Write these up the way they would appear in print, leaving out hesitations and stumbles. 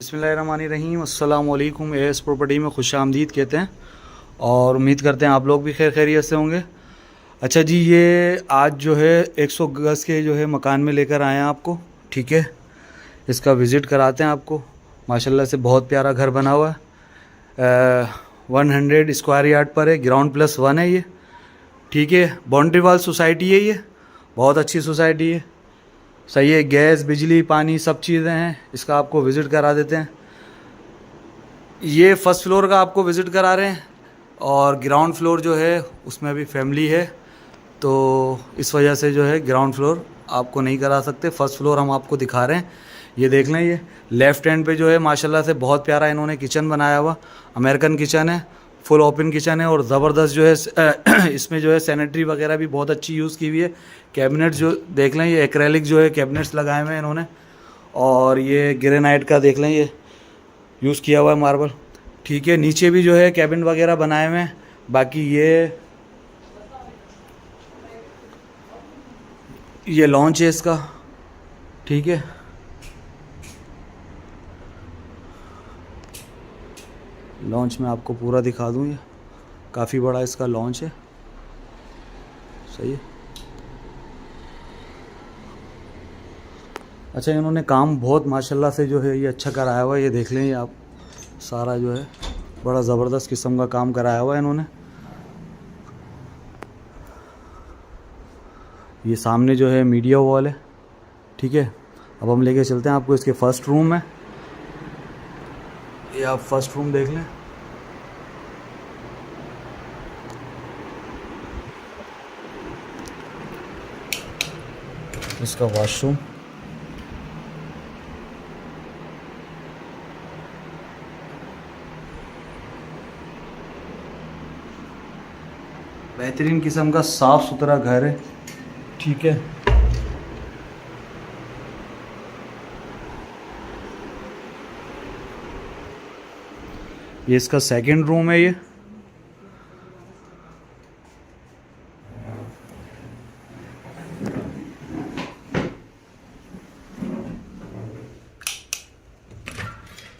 बिस्मिल्लाहिर्रहमानिर्रहीम अस्सलाम वालेकुम। एस प्रॉपर्टी में खुश आमदीद कहते हैं और उम्मीद करते हैं आप लोग भी खैर खैरियत से होंगे। अच्छा जी, ये आज जो है 100 गज़ के जो है मकान में लेकर आए हैं आपको। ठीक है, इसका विज़िट कराते हैं आपको। माशाल्लाह से बहुत प्यारा घर बना हुआ है। 100 स्क्वायर यार्ड पर है, ग्राउंड प्लस 1 है ये। ठीक है, बाउंड्री वाल सोसाइटी है, ये बहुत अच्छी सोसाइटी है। सही है, गैस बिजली पानी सब चीज़ें हैं। इसका आपको विज़िट करा देते हैं। ये फर्स्ट फ्लोर का आपको विज़िट करा रहे हैं और ग्राउंड फ्लोर जो है उसमें अभी फैमिली है, तो इस वजह से जो है ग्राउंड फ्लोर आपको नहीं करा सकते। फर्स्ट फ्लोर हम आपको दिखा रहे हैं। ये देख लें, ये लेफ़्ट हैंड पे जो है माशाल्लाह से बहुत प्यारा इन्होंने किचन बनाया हुआ। अमेरिकन किचन है, फुल ओपन किचन है और ज़बरदस्त जो है इसमें जो है सैनिटरी वगैरह भी बहुत अच्छी यूज़ की हुई है। कैबिनेट जो देख लें, ये एक्रेलिक जो है कैबिनेट्स लगाए हुए हैं इन्होंने। और ये ग्रेनाइट का देख लें, ये यूज़ किया हुआ है मार्बल। ठीक है, नीचे भी जो है कैबिन वगैरह बनाए हुए हैं। बाकी ये लॉन्च है इसका। ठीक है, लॉन्च में आपको पूरा दिखा दूँ। ये काफ़ी बड़ा इसका लॉन्च है। सही है। अच्छा, इन्होंने काम बहुत माशाल्लाह से जो है ये अच्छा कराया हुआ है। ये देख लें, ये आप सारा जो है बड़ा ज़बरदस्त किस्म का काम कराया हुआ है इन्होंने। ये सामने जो है मीडिया वॉल है। ठीक है, अब हम लेके चलते हैं आपको इसके फर्स्ट रूम में। ये आप फर्स्ट रूम देख लें। इसका वॉशरूम, बेहतरीन किस्म का साफ़ सुथरा घर है। ठीक है, ये इसका सेकंड रूम है। ये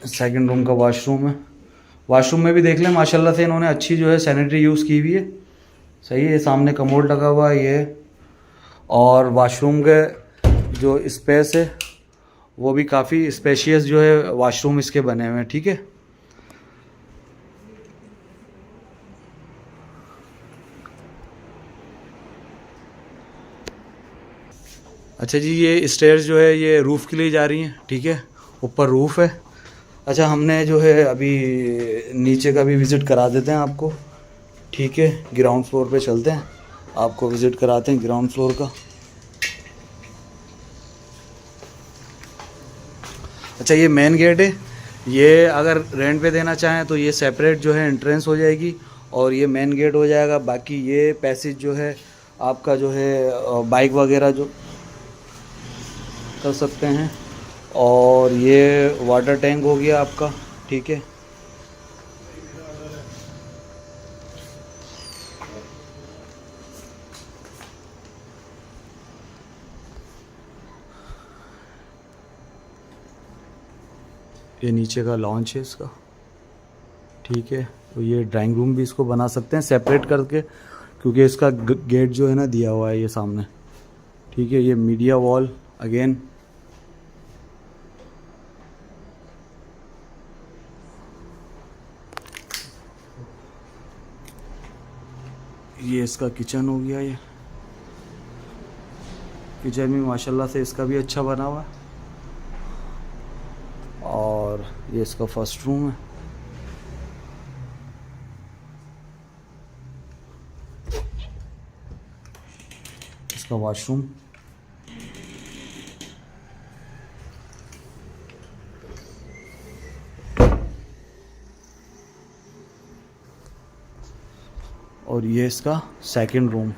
सेकंड रूम का वॉशरूम है। वॉशरूम में भी देख लें माशाल्लाह से इन्होंने अच्छी जो है सैनिटरी यूज़ की हुई है। सही है, सामने कमोड लगा हुआ है ये। और वॉशरूम के जो स्पेस है वो भी काफ़ी स्पेशियस जो है वॉशरूम इसके बने हुए हैं। ठीक है, अच्छा जी, ये स्टेयर्स जो है ये रूफ़ के लिए जा रही हैं। ठीक है, ऊपर रूफ़ है। अच्छा, हमने जो है अभी नीचे का भी विज़िट करा देते हैं आपको। ठीक है, ग्राउंड फ्लोर पे चलते हैं, आपको विज़िट कराते हैं ग्राउंड फ्लोर का। अच्छा, ये मेन गेट है। ये अगर रेंट पे देना चाहें तो ये सेपरेट जो है एंट्रेंस हो जाएगी और ये मेन गेट हो जाएगा। बाकी ये पैसेज जो है आपका जो है बाइक वगैरह जो कर सकते हैं। और ये वाटर टैंक हो गया आपका। ठीक है, ये नीचे का लॉन्च है इसका। ठीक है, तो ये ड्राइंग रूम भी इसको बना सकते हैं सेपरेट करके, क्योंकि इसका गेट जो है ना दिया हुआ है ये सामने। ठीक है, ये मीडिया वॉल अगेन। ये इसका किचन हो गया। ये किचन भी माशाल्लाह से इसका भी अच्छा बना हुआ है। और ये इसका फर्स्ट रूम है। इसका वॉशरूम, और ये इसका सेकंड रूम।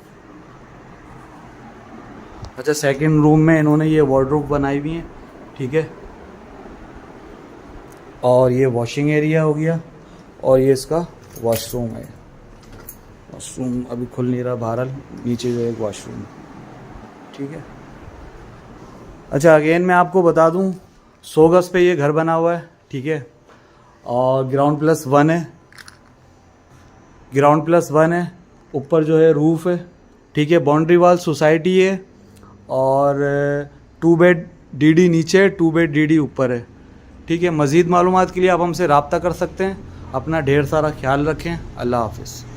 अच्छा, सेकंड रूम में इन्होंने ये वार्डरोब बनाई हुई है। ठीक है, और ये वॉशिंग एरिया हो गया और ये इसका वॉशरूम है। वॉशरूम अभी खुल नहीं रहा, बहरहाल नीचे जो एक वॉशरूम। ठीक है, अच्छा अगेन मैं आपको बता दूं 100 गज़ पे ये घर बना हुआ है। ठीक है। और ग्राउंड प्लस वन है, ग्राउंड प्लस वन है। ऊपर जो है रूफ है, ठीक है। बाउंड्री वाल सोसाइटी है और 2 बेड डीडी नीचे है, 2 बेड डीडी ऊपर है, ठीक है। मज़ीद मालूमात के लिए आप हमसे रब्ता कर सकते हैं। अपना ढेर सारा ख्याल रखें। अल्लाह हाफिज़।